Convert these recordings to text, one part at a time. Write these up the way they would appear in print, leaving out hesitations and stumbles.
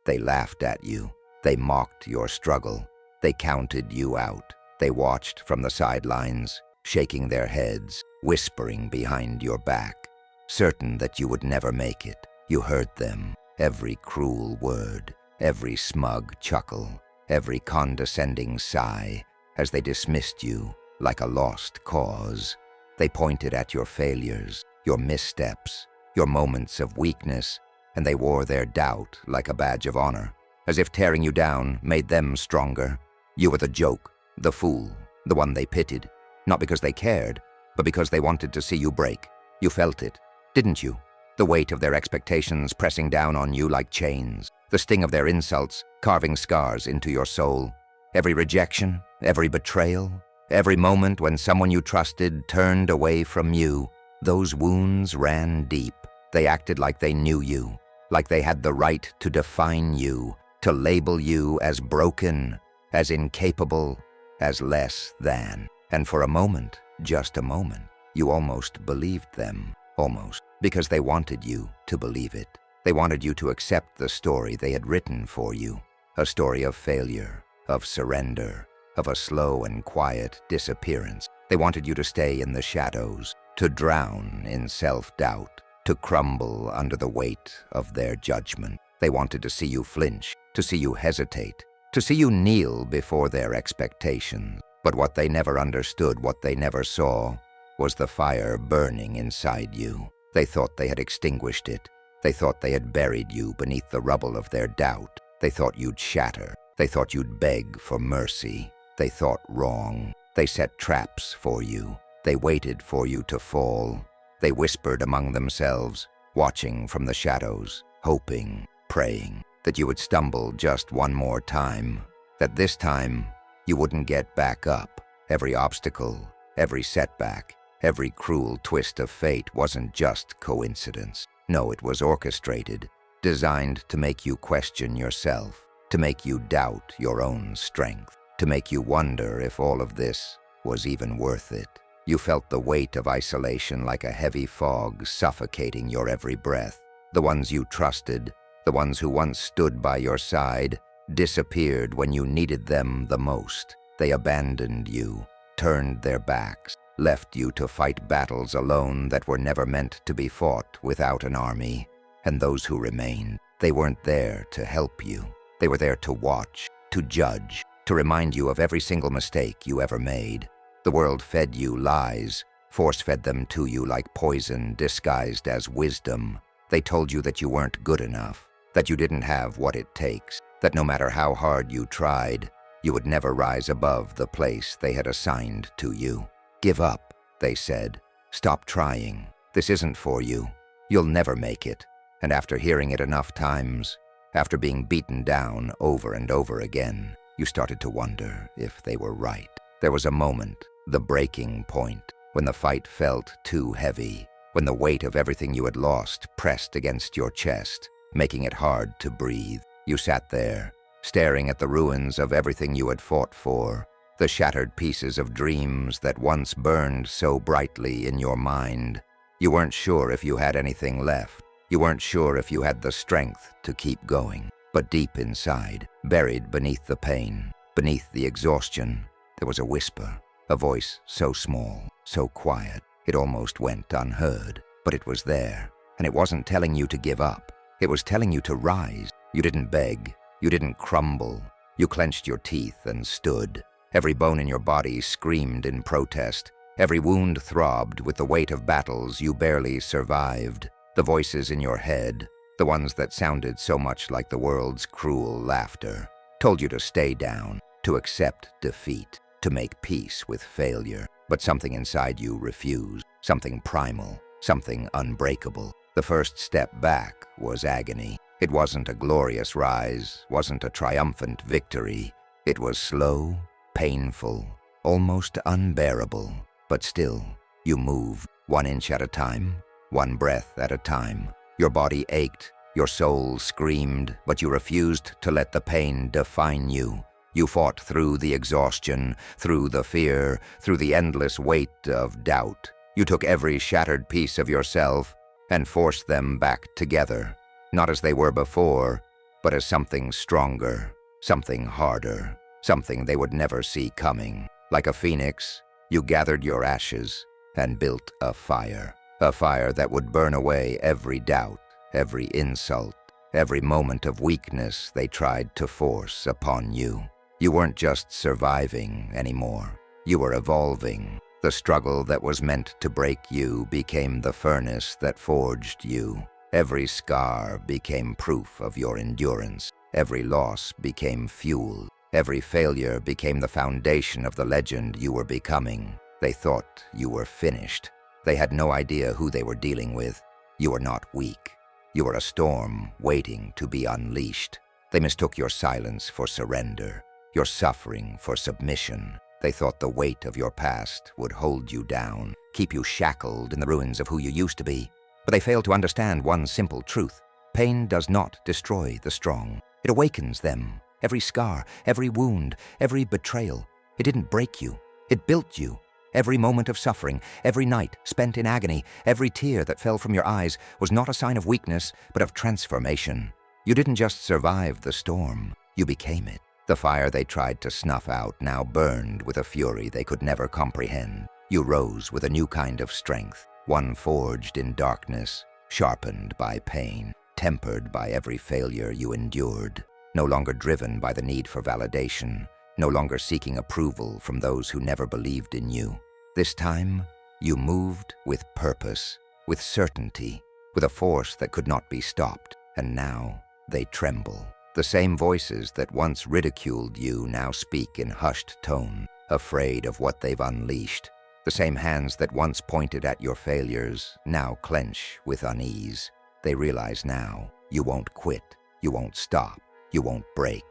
They laughed at you. They mocked your struggle. They counted you out. They watched from the sidelines, shaking their heads, whispering behind your back, certain that you would never make it. You heard them, every cruel word, every smug chuckle, every condescending sigh, as they dismissed you like a lost cause. They pointed at your failures, your missteps, your moments of weakness, and they wore their doubt like a badge of honor, as if tearing you down made them stronger. You were the joke, the fool, the one they pitied, not because they cared, but because they wanted to see you break. You felt it, didn't you? The weight of their expectations pressing down on you like chains, the sting of their insults carving scars into your soul. Every rejection, every betrayal, every moment when someone you trusted turned away from you, those wounds ran deep. They acted like they knew you, like they had the right to define you, to label you as broken, as incapable, as less than. And for a moment, just a moment, you almost believed them, almost, because they wanted you to believe it. They wanted you to accept the story they had written for you, a story of failure, of surrender, of a slow and quiet disappearance. They wanted you to stay in the shadows, to drown in self-doubt, to crumble under the weight of their judgment. They wanted to see you flinch, to see you hesitate, to see you kneel before their expectations. But what they never understood, what they never saw, was the fire burning inside you. They thought they had extinguished it. They thought they had buried you beneath the rubble of their doubt. They thought you'd shatter. They thought you'd beg for mercy. They thought wrong. They set traps for you. They waited for you to fall. They whispered among themselves, watching from the shadows, hoping, praying, that you would stumble just one more time, that this time you wouldn't get back up. Every obstacle, every setback, every cruel twist of fate wasn't just coincidence. No, it was orchestrated, designed to make you question yourself, to make you doubt your own strength, to make you wonder if all of this was even worth it. You felt the weight of isolation like a heavy fog suffocating your every breath. The ones you trusted, the ones who once stood by your side, disappeared when you needed them the most. They abandoned you, turned their backs, left you to fight battles alone that were never meant to be fought without an army. And those who remained, they weren't there to help you. They were there to watch, to judge, to remind you of every single mistake you ever made. The world fed you lies, force-fed them to you like poison disguised as wisdom. They told you that you weren't good enough, that you didn't have what it takes, that no matter how hard you tried, you would never rise above the place they had assigned to you. Give up, they said. Stop trying. This isn't for you. You'll never make it. And after hearing it enough times, after being beaten down over and over again, you started to wonder if they were right. There was a moment, the breaking point, when the fight felt too heavy, when the weight of everything you had lost pressed against your chest, making it hard to breathe. You sat there, staring at the ruins of everything you had fought for, the shattered pieces of dreams that once burned so brightly in your mind. You weren't sure if you had anything left. You weren't sure if you had the strength to keep going. But deep inside, buried beneath the pain, beneath the exhaustion, there was a whisper, a voice so small, so quiet, it almost went unheard. But it was there, and it wasn't telling you to give up. It was telling you to rise. You didn't beg. You didn't crumble. You clenched your teeth and stood. Every bone in your body screamed in protest. Every wound throbbed with the weight of battles you barely survived. The voices in your head, the ones that sounded so much like the world's cruel laughter, told you to stay down, to accept defeat, to make peace with failure. But something inside you refused, something primal, something unbreakable. The first step back was agony. It wasn't a glorious rise, wasn't a triumphant victory. It was slow, painful, almost unbearable. But still, you moved, 1 inch at a time, 1 breath at a time. Your body ached, your soul screamed, but you refused to let the pain define you. You fought through the exhaustion, through the fear, through the endless weight of doubt. You took every shattered piece of yourself and forced them back together, not as they were before, but as something stronger, something harder, something they would never see coming. Like a phoenix, you gathered your ashes and built a fire that would burn away every doubt, every insult, every moment of weakness they tried to force upon you. You weren't just surviving anymore. You were evolving. The struggle that was meant to break you became the furnace that forged you. Every scar became proof of your endurance. Every loss became fuel. Every failure became the foundation of the legend you were becoming. They thought you were finished. They had no idea who they were dealing with. You were not weak. You were a storm waiting to be unleashed. They mistook your silence for surrender, your suffering for submission. They thought the weight of your past would hold you down, keep you shackled in the ruins of who you used to be. But they failed to understand one simple truth. Pain does not destroy the strong. It awakens them. Every scar, every wound, every betrayal. It didn't break you. It built you. Every moment of suffering, every night spent in agony, every tear that fell from your eyes was not a sign of weakness, but of transformation. You didn't just survive the storm. You became it. The fire they tried to snuff out now burned with a fury they could never comprehend. You rose with a new kind of strength, one forged in darkness, sharpened by pain, tempered by every failure you endured, no longer driven by the need for validation, no longer seeking approval from those who never believed in you. This time, you moved with purpose, with certainty, with a force that could not be stopped, and now they tremble. The same voices that once ridiculed you now speak in hushed tone, afraid of what they've unleashed. The same hands that once pointed at your failures now clench with unease. They realize now you won't quit, you won't stop, you won't break.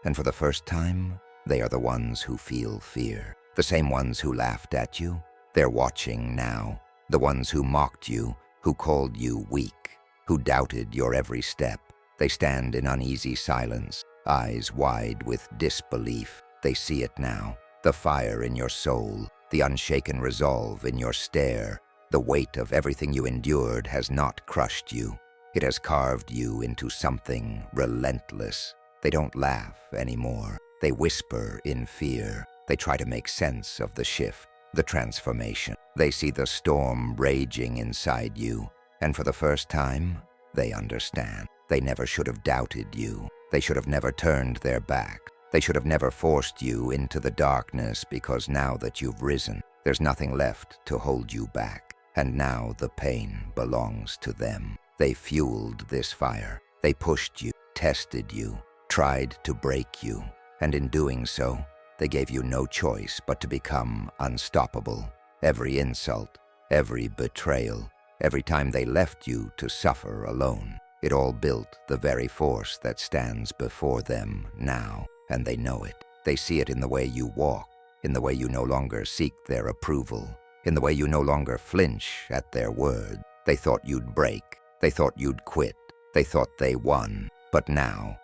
And for the first time, they are the ones who feel fear. The same ones who laughed at you, they're watching now. The ones who mocked you, who called you weak, who doubted your every step. They stand in uneasy silence, eyes wide with disbelief. They see it now, the fire in your soul, the unshaken resolve in your stare. The weight of everything you endured has not crushed you. It has carved you into something relentless. They don't laugh anymore. They whisper in fear. They try to make sense of the shift, the transformation. They see the storm raging inside you, and for the first time, they understand. They never should have doubted you. They should have never turned their back. They should have never forced you into the darkness, because now that you've risen, there's nothing left to hold you back. And now the pain belongs to them. They fueled this fire. They pushed you, tested you, tried to break you. And in doing so, they gave you no choice but to become unstoppable. Every insult, every betrayal, every time they left you to suffer alone, it all built the very force that stands before them now, and they know it. They see it in the way you walk, in the way you no longer seek their approval, in the way you no longer flinch at their word. They thought you'd break. They thought you'd quit. They thought they won. But now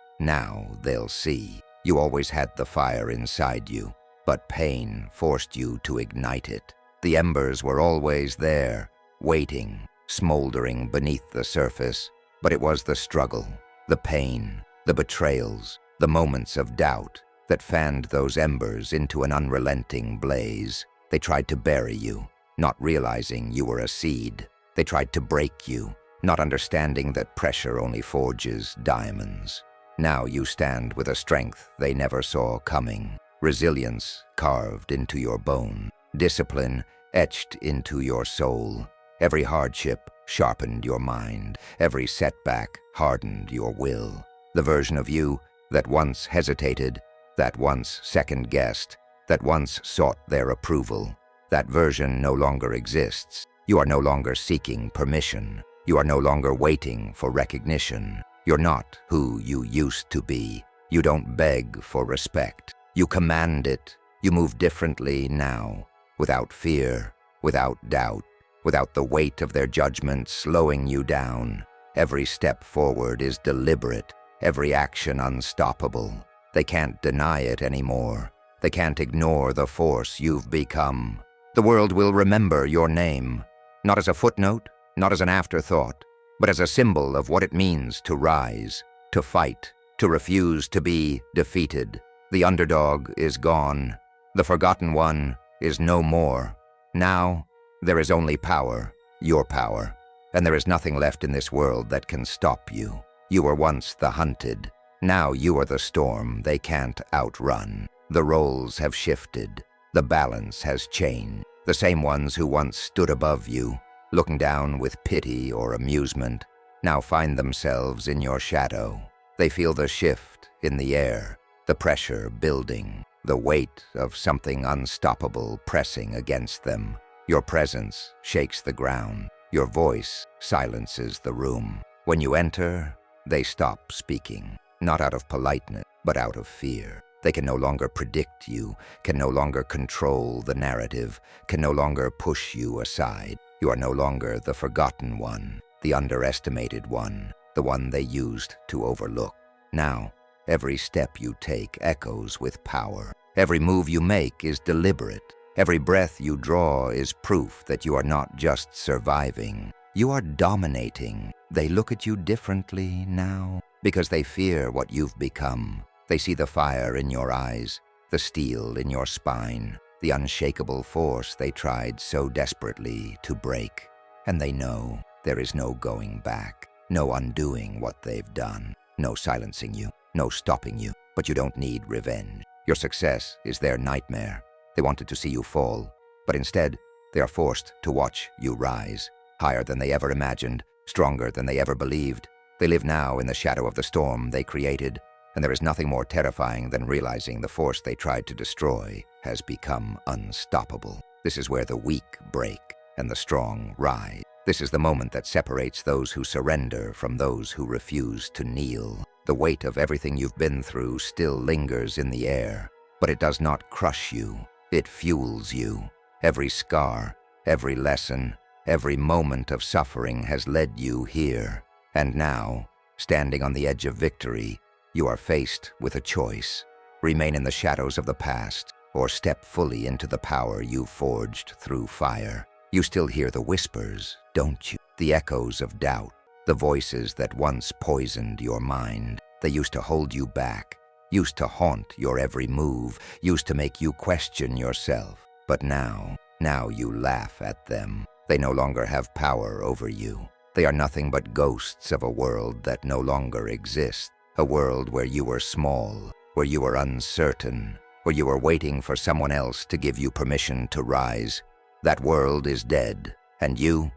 they'll see. You always had the fire inside you, but pain forced you to ignite it. The embers were always there, waiting, smoldering beneath the surface. But it was the struggle, the pain, the betrayals, the moments of doubt that fanned those embers into an unrelenting blaze. They tried to bury you, not realizing you were a seed. They tried to break you, not understanding that pressure only forges diamonds. Now you stand with a strength they never saw coming, resilience carved into your bone, discipline etched into your soul. Every hardship sharpened your mind. Every setback hardened your will. The version of you that once hesitated, that once second-guessed, that once sought their approval, that version no longer exists. You are no longer seeking permission. You are no longer waiting for recognition. You're not who you used to be. You don't beg for respect. You command it. You move differently now, without fear, without doubt, without the weight of their judgment slowing you down. Every step forward is deliberate, every action unstoppable. They can't deny it anymore. They can't ignore the force you've become. The world will remember your name, not as a footnote, not as an afterthought, but as a symbol of what it means to rise, to fight, to refuse to be defeated. The underdog is gone. The forgotten one is no more. Now, there is only power, your power, and there is nothing left in this world that can stop you. You were once the hunted. Now you are the storm they can't outrun. The roles have shifted. The balance has changed. The same ones who once stood above you, looking down with pity or amusement, now find themselves in your shadow. They feel the shift in the air, the pressure building, the weight of something unstoppable pressing against them. Your presence shakes the ground. Your voice silences the room. When you enter, they stop speaking, not out of politeness, but out of fear. They can no longer predict you, can no longer control the narrative, can no longer push you aside. You are no longer the forgotten one, the underestimated one, the one they used to overlook. Now, every step you take echoes with power. Every move you make is deliberate. Every breath you draw is proof that you are not just surviving. You are dominating. They look at you differently now because they fear what you've become. They see the fire in your eyes, the steel in your spine, the unshakable force they tried so desperately to break. And they know there is no going back, no undoing what they've done, no silencing you, no stopping you. But you don't need revenge. Your success is their nightmare. They wanted to see you fall, but instead, they are forced to watch you rise, higher than they ever imagined, stronger than they ever believed. They live now in the shadow of the storm they created, and there is nothing more terrifying than realizing the force they tried to destroy has become unstoppable. This is where the weak break and the strong rise. This is the moment that separates those who surrender from those who refuse to kneel. The weight of everything you've been through still lingers in the air, but it does not crush you. It fuels you. Every scar, every lesson, every moment of suffering has led you here. And now, standing on the edge of victory, you are faced with a choice. Remain in the shadows of the past, or step fully into the power you've forged through fire. You still hear the whispers, don't you? The echoes of doubt, the voices that once poisoned your mind. They used to hold you back, used to haunt your every move, used to make you question yourself. But now you laugh at them. They no longer have power over you. They are nothing but ghosts of a world that no longer exists. A world where you were small, where you were uncertain, where you were waiting for someone else to give you permission to rise. That world is dead, and you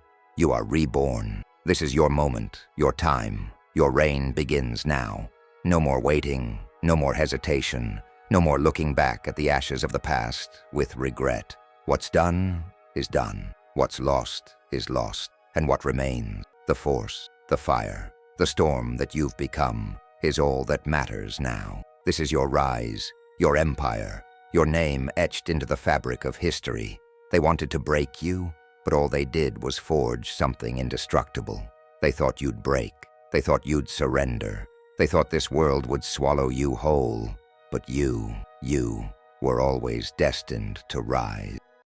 are reborn. This is your moment, your time. Your reign begins now. No more waiting, no more hesitation, no more looking back at the ashes of the past with regret. What's done is done. What's lost is lost. And what remains, the force, the fire, the storm that you've become, is all that matters now. This is your rise, your empire, your name etched into the fabric of history. They wanted to break you, but all they did was forge something indestructible. They thought you'd break. They thought you'd surrender. They thought this world would swallow you whole. But you were always destined to rise.